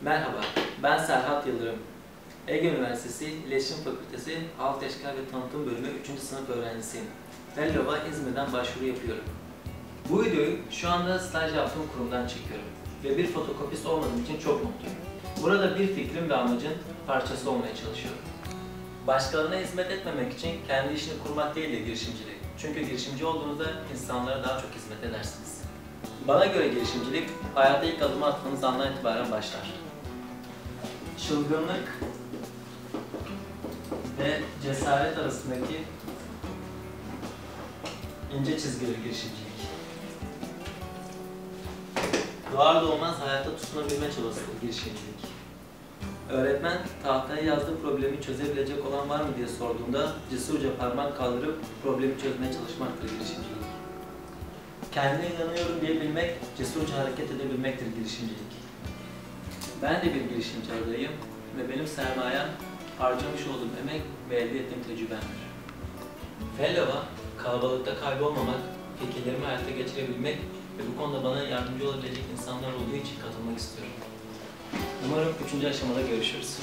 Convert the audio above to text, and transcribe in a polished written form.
Merhaba, ben Serhat Yıldırım. Ege Üniversitesi İletişim Fakültesi Halk İlişkiler ve Tanıtım Bölümü 3. sınıf öğrencisiyim. Fellow'a İzmir'den başvuru yapıyorum. Bu videoyu şu anda staj yaptığım kurumdan çekiyorum ve bir fotokopist olmadığım için çok mutluyum. Burada bir fikrim ve amacın parçası olmaya çalışıyorum. Başkalarına hizmet etmemek için kendi işini kurmak değil de girişimcilik. Çünkü girişimci olduğunuzda insanlara daha çok hizmet edersiniz. Bana göre girişimcilik, hayata ilk adımı attığınız andan itibaren başlar. Çılgınlık ve cesaret arasındaki ince çizgidir girişimcilik. Doğar doğmaz hayatta tutunabilme çabasıdır girişimcilik. Öğretmen tahtaya yazdığı problemi çözebilecek olan var mı diye sorduğunda cesurca parmak kaldırıp problemi çözmeye çalışmaktır girişimcilik. Kendine inanıyorum diyebilmek, cesurca hareket edebilmektir girişimcilik. Ben de bir girişimci adayım ve benim sermayem harcamış olduğum emek ve elde ettiğim tecrübemdir. Fellow'a kalabalıkta kaybolmamak, fikirlerimi hayata geçirebilmek ve bu konuda bana yardımcı olabilecek insanlar olduğu için katılmak istiyorum. Umarım 3. aşamada görüşürüz.